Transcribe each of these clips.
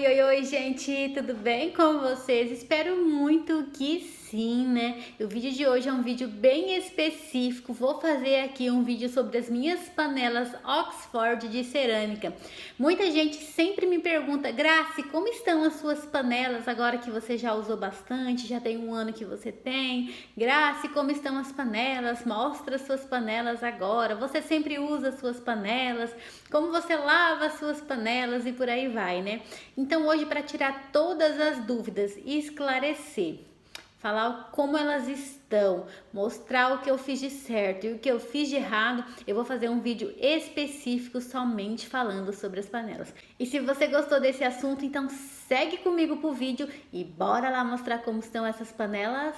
Oi, gente, tudo bem com vocês? Espero muito que sim, né? O vídeo de hoje é um vídeo bem específico. Vou fazer aqui um vídeo sobre as minhas panelas Oxford de cerâmica. Muita gente sempre me pergunta, Grace, como estão as suas panelas agora que você já usou bastante? Já tem um ano que você tem. Grace, como estão as panelas? Mostra as suas panelas agora. Você sempre usa as suas panelas? Como você lava as suas panelas e por aí vai, né? Então hoje, para tirar todas as dúvidas e esclarecer, falar como elas estão, mostrar o que eu fiz de certo e o que eu fiz de errado, eu vou fazer um vídeo específico somente falando sobre as panelas. E se você gostou desse assunto, então segue comigo pro vídeo e bora lá mostrar como estão essas panelas.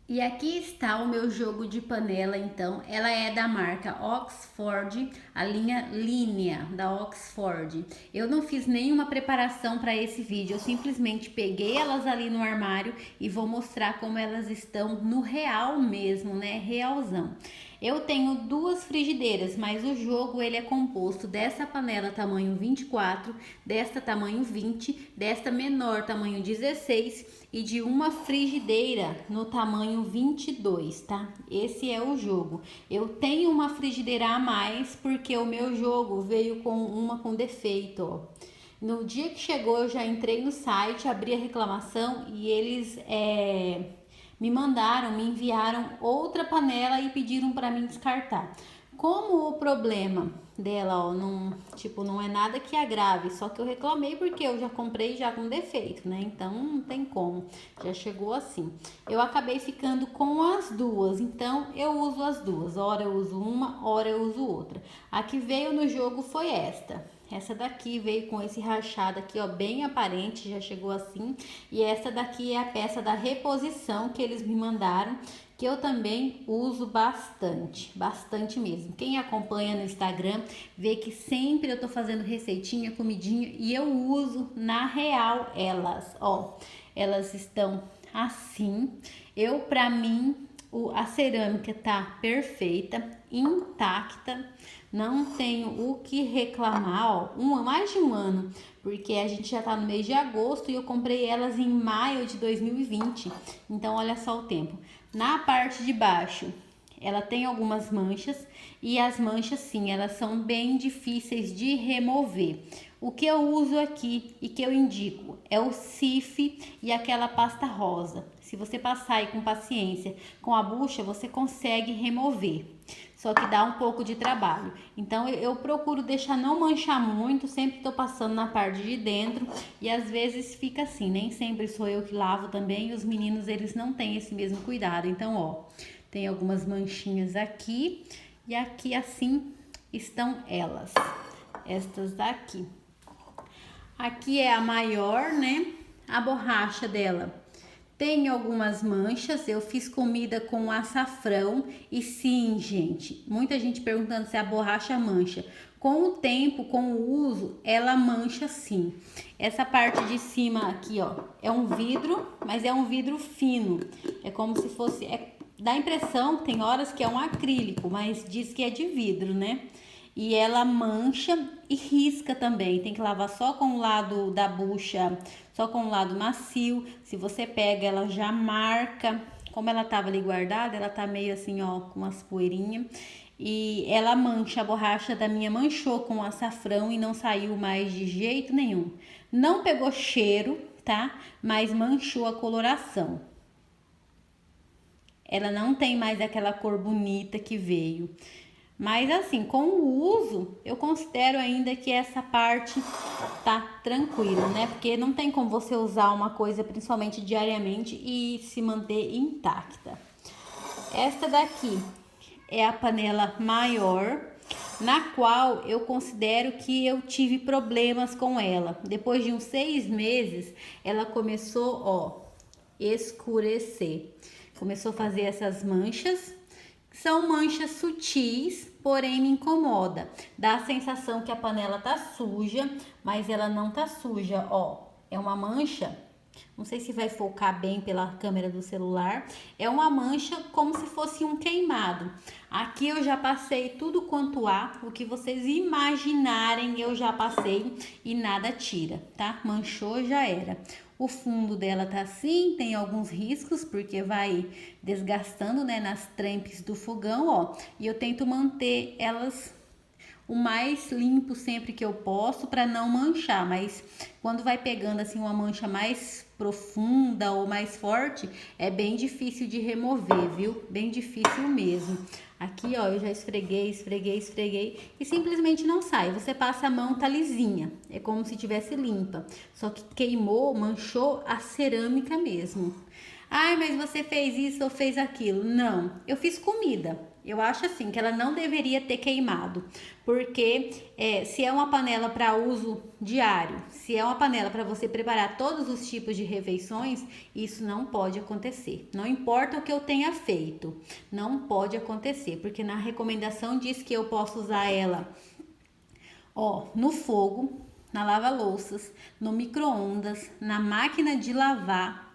E aqui está o meu jogo de panela, então, ela é da marca Oxford, a linha Linea da Oxford. Eu não fiz nenhuma preparação para esse vídeo, eu simplesmente peguei elas ali no armário e vou mostrar como elas estão no real mesmo, né, realzão. Eu tenho duas frigideiras, mas o jogo ele é composto dessa panela tamanho 24, desta tamanho 20, desta menor tamanho 16 e de uma frigideira no tamanho 22, tá? Esse é o jogo. Eu tenho uma frigideira a mais porque o meu jogo veio com uma com defeito, ó. No dia que chegou eu já entrei no site, abri a reclamação e eles me enviaram outra panela e pediram para mim descartar. Como o problema dela, ó, não é nada que agrave, só que eu reclamei porque eu já comprei já com defeito, né? Então não tem como, já chegou assim. Eu acabei ficando com as duas, então eu uso as duas. Ora eu uso uma, ora eu uso outra. A que veio no jogo foi esta. Essa daqui veio com esse rachado aqui, ó, bem aparente, já chegou assim. E essa daqui é a peça da reposição que eles me mandaram, que eu também uso bastante mesmo. Quem acompanha no Instagram vê que sempre eu tô fazendo receitinha, comidinha e eu uso na real elas, ó. Elas estão assim. Pra mim, a cerâmica tá perfeita, intacta, não tenho o que reclamar, ó, mais de um ano, porque a gente já tá no mês de agosto e eu comprei elas em maio de 2020, então olha só o tempo. Na parte de baixo, ela tem algumas manchas e as manchas sim, elas são bem difíceis de remover. O que eu uso aqui e que eu indico é o Cif e aquela pasta rosa. Se você passar aí com paciência com a bucha, você consegue remover. Só que dá um pouco de trabalho. Então eu procuro deixar não manchar muito, sempre tô passando na parte de dentro e às vezes fica assim, nem sempre sou eu que lavo também e os meninos eles não têm esse mesmo cuidado. Então, ó, tem algumas manchinhas aqui e aqui assim estão elas. Estas daqui. Aqui é a maior, né? A borracha dela tem algumas manchas. Eu fiz comida com açafrão e sim, gente, muita gente perguntando se a borracha mancha. Com o tempo, com o uso, ela mancha sim. Essa parte de cima aqui, ó, é um vidro, mas é um vidro fino. É como se fosse, dá a impressão, tem horas que é um acrílico, mas diz que é de vidro, né? E ela mancha e risca também. Tem que lavar só com o lado da bucha, só com o lado macio. Se você pega, ela já marca. Como ela tava ali guardada, ela tá meio assim, ó, com umas poeirinhas. E ela mancha, a borracha da minha manchou com açafrão e não saiu mais de jeito nenhum. Não pegou cheiro, tá? Mas manchou a coloração. Ela não tem mais aquela cor bonita que veio. Mas assim, com o uso, eu considero ainda que essa parte tá tranquila, né? Porque não tem como você usar uma coisa, principalmente diariamente, e se manter intacta. Esta daqui é a panela maior, na qual eu considero que eu tive problemas com ela. Depois de uns 6 meses, ela começou, ó, escurecer. Começou a fazer essas manchas São manchas sutis, porém me incomoda. Dá a sensação que a panela tá suja, mas ela não tá suja, ó. É uma mancha, não sei se vai focar bem pela câmera do celular. É uma mancha como se fosse um queimado. Aqui eu já passei tudo quanto há, o que vocês imaginarem eu já passei e nada tira, tá? Manchou, já era. O fundo dela tá assim, tem alguns riscos, porque vai desgastando, né, nas trempes do fogão, ó. E eu tento manter elas o mais limpo sempre que eu posso para não manchar, mas quando vai pegando assim uma mancha mais profunda ou mais forte, é bem difícil de remover, viu? Bem difícil mesmo. Aqui, ó, eu já esfreguei e simplesmente não sai. Você passa a mão, tá lisinha. É como se tivesse limpa. Só que queimou, manchou a cerâmica mesmo. Ai, mas você fez isso ou fez aquilo? Não, eu fiz comida. Eu acho assim que ela não deveria ter queimado, porque se é uma panela para uso diário, se é uma panela para você preparar todos os tipos de refeições, isso não pode acontecer. Não importa o que eu tenha feito, não pode acontecer, porque na recomendação diz que eu posso usar ela, ó, no fogo, na lava-louças, no micro-ondas, na máquina de lavar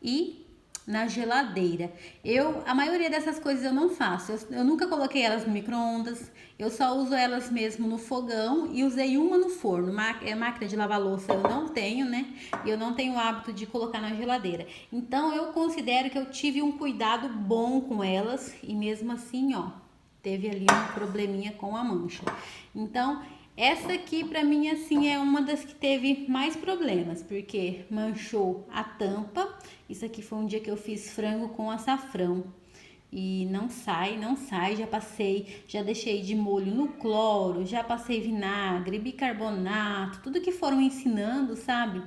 e na geladeira. A maioria dessas coisas eu não faço. Eu nunca coloquei elas no micro-ondas. Eu só uso elas mesmo no fogão e usei uma no forno. Máquina de lavar louça eu não tenho, né? E eu não tenho o hábito de colocar na geladeira. Então eu considero que eu tive um cuidado bom com elas e mesmo assim, ó, teve ali um probleminha com a mancha. Então, essa aqui pra mim assim é uma das que teve mais problemas, porque manchou a tampa. Isso aqui foi um dia que eu fiz frango com açafrão e não sai, já deixei de molho no cloro, já passei vinagre, bicarbonato, tudo que foram ensinando, sabe?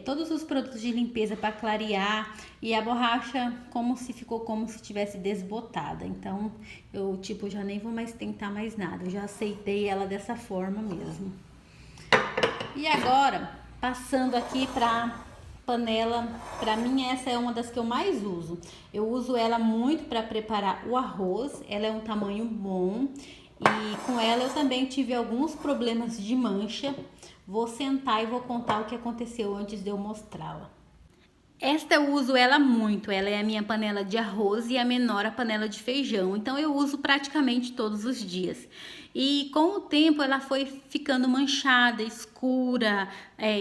Todos os produtos de limpeza para clarear e a borracha ficou como se tivesse desbotada. Então eu já nem vou mais tentar mais nada, eu já aceitei ela dessa forma mesmo. E agora, passando aqui para panela, para mim essa é uma das que eu mais uso. Eu uso ela muito para preparar o arroz, ela é um tamanho bom e com ela eu também tive alguns problemas de mancha. Vou sentar e vou contar o que aconteceu antes de eu mostrá-la. Esta eu uso ela muito, ela é a minha panela de arroz e a menor a panela de feijão, então eu uso praticamente todos os dias. E com o tempo ela foi ficando manchada, escura,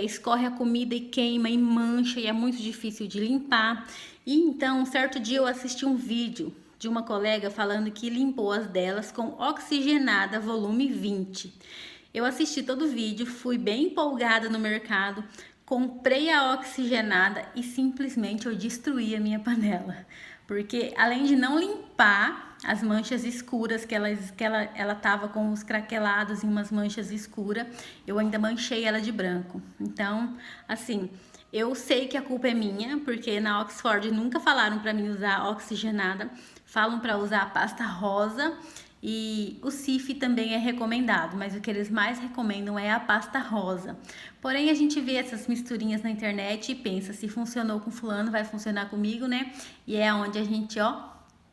escorre a comida e queima e mancha e é muito difícil de limpar. E então, um certo dia eu assisti um vídeo de uma colega falando que limpou as delas com oxigenada volume 20. Eu assisti todo o vídeo, fui bem empolgada no mercado, comprei a oxigenada e simplesmente eu destruí a minha panela. Porque além de não limpar as manchas escuras, que ela tava com os craquelados e umas manchas escuras, eu ainda manchei ela de branco. Então, assim, eu sei que a culpa é minha, porque na Oxford nunca falaram para mim usar oxigenada, falam para usar a pasta rosa. E o Cif também é recomendado, mas o que eles mais recomendam é a pasta rosa. Porém, a gente vê essas misturinhas na internet e pensa, se funcionou com fulano, vai funcionar comigo, né? E é onde a gente, ó,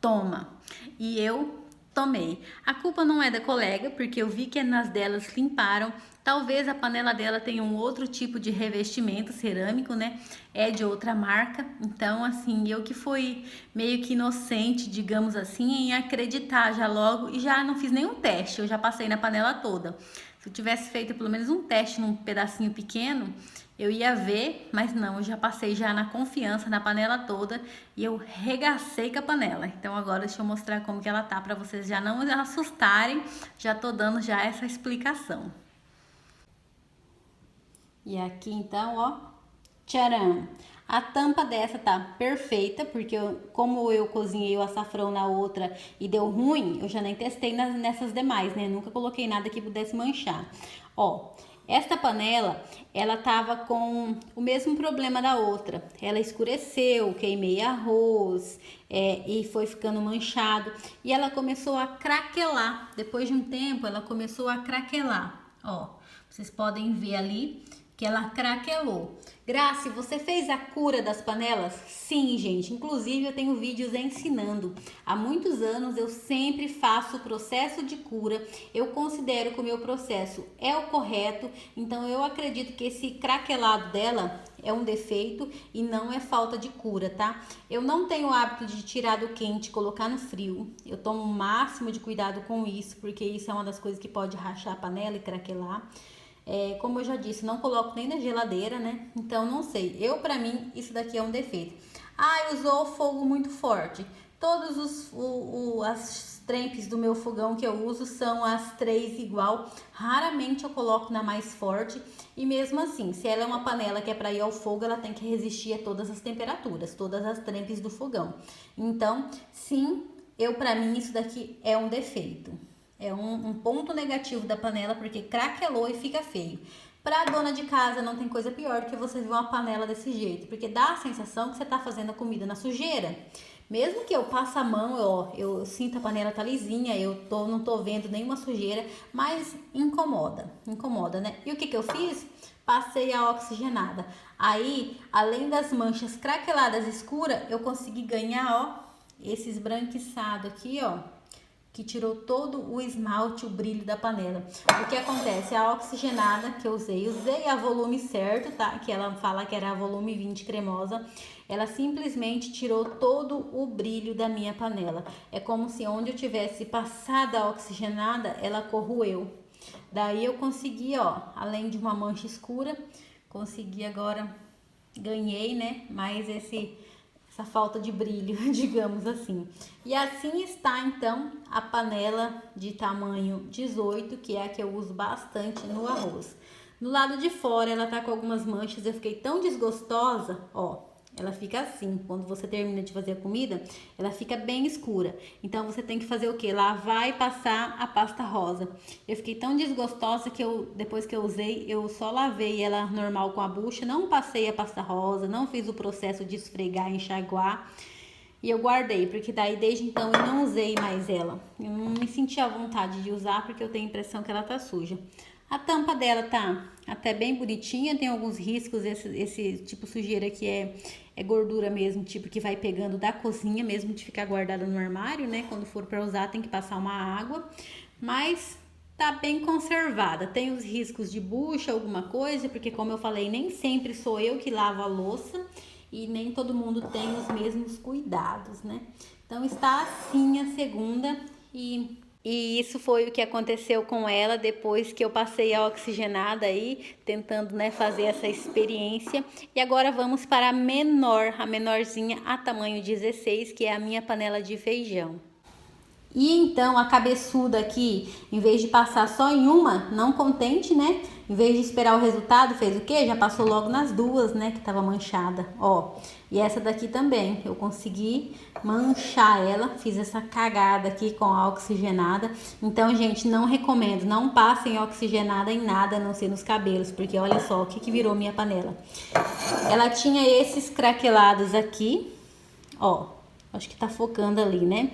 toma. E eu tomei. A culpa não é da colega, porque eu vi que nas delas limparam. Talvez a panela dela tenha um outro tipo de revestimento cerâmico, né? É de outra marca. Então, assim, eu que fui meio que inocente, digamos assim, em acreditar já logo e já não fiz nenhum teste. Eu já passei na panela toda. Se eu tivesse feito pelo menos um teste num pedacinho pequeno, eu ia ver, mas não, eu já passei já na confiança na panela toda e eu regacei com a panela. Então agora deixa eu mostrar como que ela tá para vocês já não assustarem. Já tô dando já essa explicação. E aqui então, ó, tcharam! A tampa dessa tá perfeita, porque como eu cozinhei o açafrão na outra e deu ruim, eu já nem testei nessas demais, né? Nunca coloquei nada que pudesse manchar. Ó, esta panela, ela tava com o mesmo problema da outra. Ela escureceu, queimei arroz e foi ficando manchado. E ela começou a craquelar. Depois de um tempo, ela começou a craquelar. Ó, vocês podem ver ali que ela craquelou. Grace, você fez a cura das panelas? Sim, gente. Inclusive, eu tenho vídeos ensinando. Há muitos anos eu sempre faço o processo de cura. Eu considero que o meu processo é o correto. Então, eu acredito que esse craquelado dela é um defeito e não é falta de cura, tá? Eu não tenho o hábito de tirar do quente e colocar no frio. Eu tomo o máximo de cuidado com isso, porque isso é uma das coisas que pode rachar a panela e craquelar. Como eu já disse, não coloco nem na geladeira, né? Então, não sei. Pra mim, isso daqui é um defeito. Usou fogo muito forte. Todos as trempes do meu fogão que eu uso são as 3 igual. Raramente eu coloco na mais forte. E mesmo assim, se ela é uma panela que é para ir ao fogo, ela tem que resistir a todas as temperaturas, todas as trempes do fogão. Então, sim, pra mim, isso daqui é um defeito. É um ponto negativo da panela, porque craquelou e fica feio. Pra dona de casa não tem coisa pior do que você ver uma panela desse jeito, porque dá a sensação que você tá fazendo a comida na sujeira. Mesmo que eu passe a mão, eu sinto a panela tá lisinha, não tô vendo nenhuma sujeira, mas incomoda, né? E o que eu fiz? Passei a oxigenada. Aí, além das manchas craqueladas escuras, eu consegui ganhar, esse esbranquiçado aqui, que tirou todo o esmalte, o brilho da panela. O que acontece? A oxigenada que eu usei a volume certo, tá? Que ela fala que era a volume 20 cremosa. Ela simplesmente tirou todo o brilho da minha panela. É como se onde eu tivesse passado a oxigenada, ela corroeu. Daí eu consegui, além de uma mancha escura, consegui agora, ganhei, né? Mais essa falta de brilho, digamos assim. E assim está, então, a panela de tamanho 18, que é a que eu uso bastante no arroz. No lado de fora, ela tá com algumas manchas, eu fiquei tão desgostosa, ela fica assim, quando você termina de fazer a comida, ela fica bem escura. Então, você tem que fazer o quê? Lavar e passar a pasta rosa. Eu fiquei tão desgostosa que depois que eu usei, eu só lavei ela normal com a bucha, não passei a pasta rosa, não fiz o processo de esfregar e enxaguar. E eu guardei, porque daí desde então eu não usei mais ela. Eu não me senti à vontade de usar, porque eu tenho a impressão que ela tá suja. A tampa dela tá até bem bonitinha, tem alguns riscos, esse tipo sujeira aqui é gordura mesmo, tipo que vai pegando da cozinha mesmo de ficar guardada no armário, né? Quando for para usar tem que passar uma água, mas tá bem conservada. Tem os riscos de bucha, alguma coisa, porque como eu falei, nem sempre sou eu que lavo a louça e nem todo mundo tem os mesmos cuidados, né? Então está assim a segunda e isso foi o que aconteceu com ela depois que eu passei a oxigenada aí, tentando, né, fazer essa experiência. E agora vamos para a menorzinha, a tamanho 16, que é a minha panela de feijão. E então a cabeçuda aqui, em vez de passar só em uma, não contente, né? Em vez de esperar o resultado, fez o quê? Já passou logo nas duas, né? Que tava manchada, E essa daqui também, eu consegui manchar ela, fiz essa cagada aqui com a oxigenada. Então, gente, não recomendo, não passem oxigenada em nada, a não ser nos cabelos, porque olha só o que virou minha panela. Ela tinha esses craquelados aqui, acho que tá focando ali, né?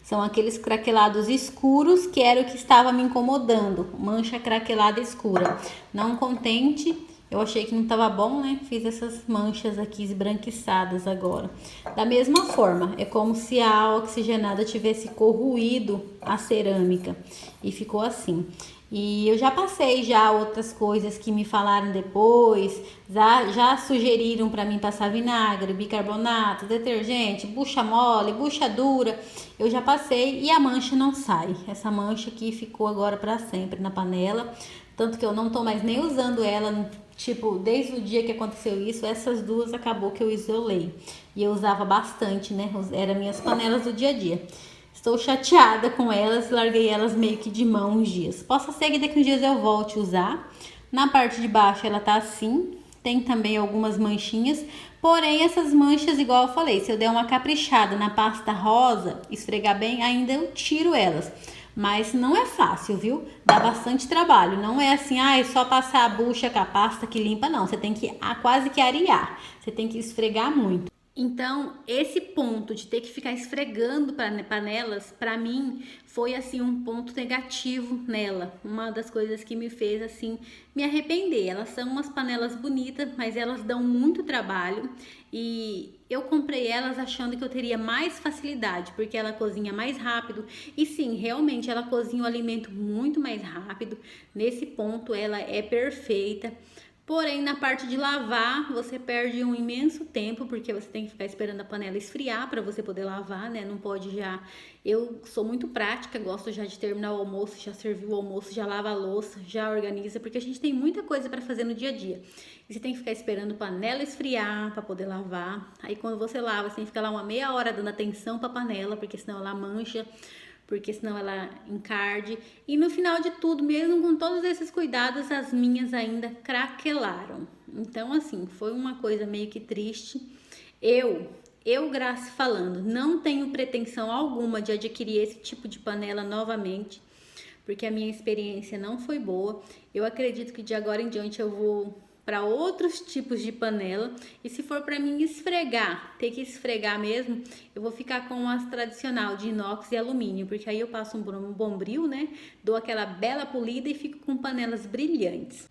São aqueles craquelados escuros que era o que estava me incomodando. Mancha craquelada escura. Não contente, eu achei que não estava bom, né? Fiz essas manchas aqui esbranquiçadas agora. Da mesma forma, é como se a oxigenada tivesse corroído a cerâmica. E ficou assim. E eu já passei outras coisas que me falaram depois, já sugeriram para mim passar vinagre, bicarbonato, detergente, bucha mole, bucha dura. Eu já passei e a mancha não sai. Essa mancha aqui ficou agora para sempre na panela, tanto que eu não tô mais nem usando ela, tipo, desde o dia que aconteceu isso, essas duas acabou que eu isolei. E eu usava bastante, né? Eram minhas panelas do dia a dia. Estou chateada com elas, larguei elas meio que de mão uns dias. Possa ser que daqui uns dias eu volte a usar. Na parte de baixo ela tá assim, tem também algumas manchinhas. Porém, essas manchas, igual eu falei, se eu der uma caprichada na pasta rosa, esfregar bem, ainda eu tiro elas. Mas não é fácil, viu? Dá bastante trabalho. Não é assim, é só passar a bucha com a pasta que limpa, não. Você tem que quase que arear. Você tem que esfregar muito. Então, esse ponto de ter que ficar esfregando panelas, para mim, foi assim um ponto negativo nela. Uma das coisas que me fez assim me arrepender. Elas são umas panelas bonitas, mas elas dão muito trabalho e eu comprei elas achando que eu teria mais facilidade, porque ela cozinha mais rápido. E sim, realmente ela cozinha o alimento muito mais rápido. Nesse ponto ela é perfeita. Porém, na parte de lavar, você perde um imenso tempo, porque você tem que ficar esperando a panela esfriar para você poder lavar, né? Não pode já... Eu sou muito prática, gosto já de terminar o almoço, já servir o almoço, já lava a louça, já organiza, porque a gente tem muita coisa para fazer no dia a dia. E você tem que ficar esperando a panela esfriar para poder lavar. Aí quando você lava, você tem que ficar lá uma meia hora dando atenção para a panela, porque senão ela mancha, porque senão ela encarde. E no final de tudo, mesmo com todos esses cuidados, as minhas ainda craquelaram. Então, assim, foi uma coisa meio que triste. Graça falando, não tenho pretensão alguma de adquirir esse tipo de panela novamente, porque a minha experiência não foi boa. Eu acredito que de agora em diante eu vou para outros tipos de panela, e se for para mim esfregar, ter que esfregar mesmo, eu vou ficar com as tradicional de inox e alumínio, porque aí eu passo um bombril, né? Dou aquela bela polida e fico com panelas brilhantes.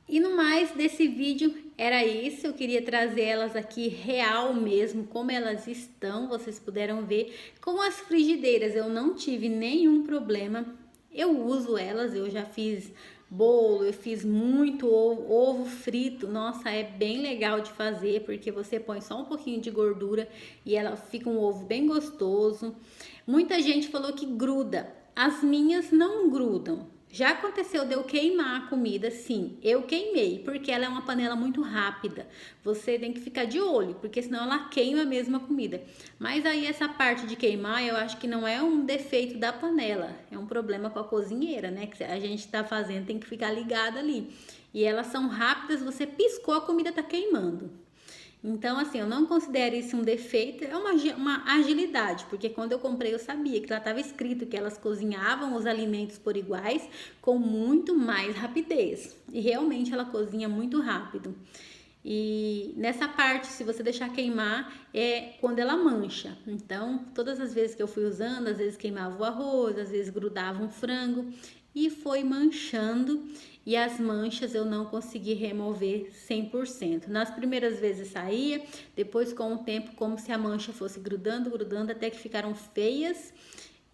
E no mais desse vídeo era isso, eu queria trazer elas aqui real mesmo, como elas estão, vocês puderam ver. Com as frigideiras eu não tive nenhum problema, eu uso elas, eu já fiz bolo, eu fiz muito ovo frito. Nossa, é bem legal de fazer, porque você põe só um pouquinho de gordura e ela fica um ovo bem gostoso. Muita gente falou que gruda, as minhas não grudam. Já aconteceu de eu queimar a comida, sim, eu queimei, porque ela é uma panela muito rápida. Você tem que ficar de olho, porque senão ela queima mesmo a comida. Mas aí essa parte de queimar, eu acho que não é um defeito da panela, é um problema com a cozinheira, né? Que a gente tá fazendo, tem que ficar ligado ali. E elas são rápidas, você piscou, a comida tá queimando. Então, assim, eu não considero isso um defeito, é uma agilidade, porque quando eu comprei eu sabia que lá estava escrito que elas cozinhavam os alimentos por iguais com muito mais rapidez. E realmente ela cozinha muito rápido. E nessa parte, se você deixar queimar, é quando ela mancha. Então, todas as vezes que eu fui usando, às vezes queimava o arroz, às vezes grudava um frango e foi manchando, e as manchas eu não consegui remover 100%. Nas primeiras vezes saía, depois com o tempo como se a mancha fosse grudando, até que ficaram feias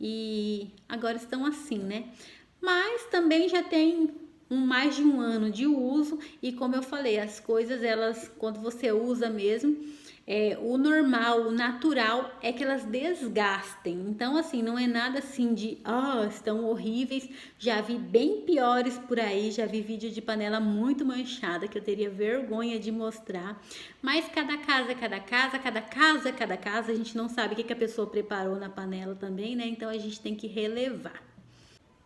e agora estão assim, né? Mas também já tem mais de um ano de uso e como eu falei, as coisas elas, quando você usa mesmo, o normal, o natural é que elas desgastem. Então, assim, não é nada assim de, estão horríveis. Já vi bem piores por aí, já vi vídeo de panela muito manchada, que eu teria vergonha de mostrar. Mas cada casa, a gente não sabe o que a pessoa preparou na panela também, né? Então, a gente tem que relevar.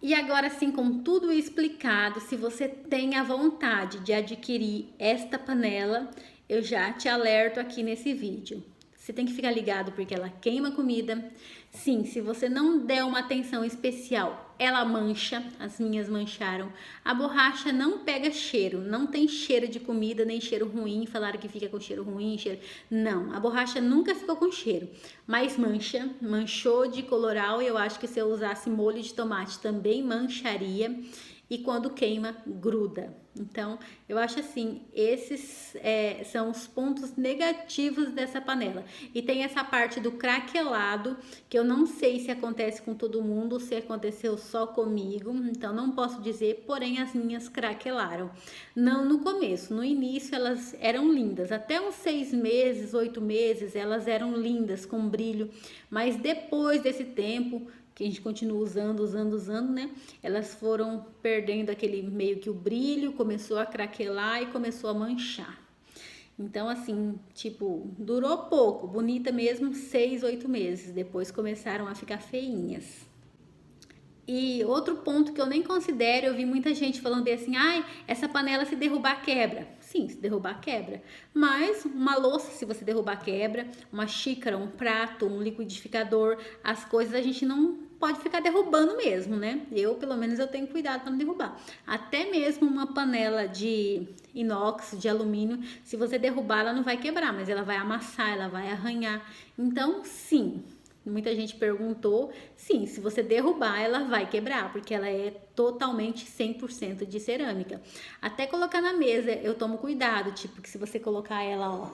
E agora sim, com tudo explicado, se você tem a vontade de adquirir esta panela, eu já te alerto aqui nesse vídeo. Você tem que ficar ligado porque ela queima comida. Sim, se você não der uma atenção especial, ela mancha. As minhas mancharam. A borracha não pega cheiro, não tem cheiro de comida, nem cheiro ruim. Falaram que fica com cheiro ruim, cheiro... Não, a borracha nunca ficou com cheiro, mas mancha, manchou de coloral. E eu acho que se eu usasse molho de tomate também mancharia. E quando queima, gruda. Então, eu acho assim, esses são os pontos negativos dessa panela. E tem essa parte do craquelado, que eu não sei se acontece com todo mundo, se aconteceu só comigo. Então, não posso dizer, porém as minhas craquelaram. Não no começo, no início elas eram lindas. Até uns 6 meses, 8 meses, elas eram lindas, com brilho. Mas depois desse tempo... que a gente continua usando, né? Elas foram perdendo aquele meio que o brilho, começou a craquelar e começou a manchar. Então, assim, tipo, durou pouco, bonita mesmo, 6, 8 meses. Depois começaram a ficar feinhas. E outro ponto que eu nem considero, eu vi muita gente falando bem assim, essa panela se derrubar quebra. Sim, se derrubar quebra. Mas uma louça, se você derrubar quebra, uma xícara, um prato, um liquidificador, as coisas a gente não pode ficar derrubando mesmo, né? Pelo menos, eu tenho cuidado para não derrubar. Até mesmo uma panela de inox, de alumínio, se você derrubar, ela não vai quebrar, mas ela vai amassar, ela vai arranhar. Então, sim, muita gente perguntou, sim, se você derrubar, ela vai quebrar, porque ela é totalmente 100% de cerâmica. Até colocar na mesa, eu tomo cuidado, tipo, que se você colocar ela,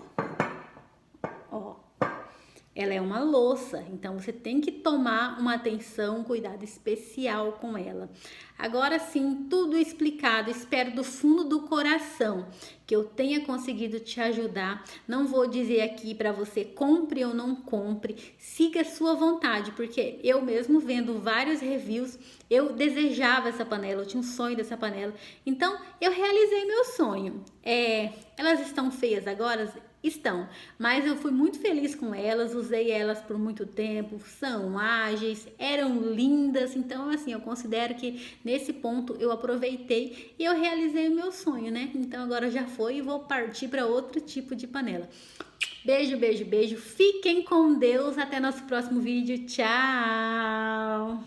ó, ela é uma louça, então você tem que tomar uma atenção, um cuidado especial com ela. Agora sim, tudo explicado, espero do fundo do coração que eu tenha conseguido te ajudar. Não vou dizer aqui para você compre ou não compre, siga a sua vontade, porque eu mesmo vendo vários reviews, eu desejava essa panela, eu tinha um sonho dessa panela, então eu realizei meu sonho. Elas estão feias agora? Estão, mas eu fui muito feliz com elas, usei elas por muito tempo, são ágeis, eram lindas, então assim, eu considero que nesse ponto eu aproveitei e eu realizei o meu sonho, né? Então agora já foi e vou partir para outro tipo de panela. Beijo, beijo, beijo, fiquem com Deus, até nosso próximo vídeo, tchau!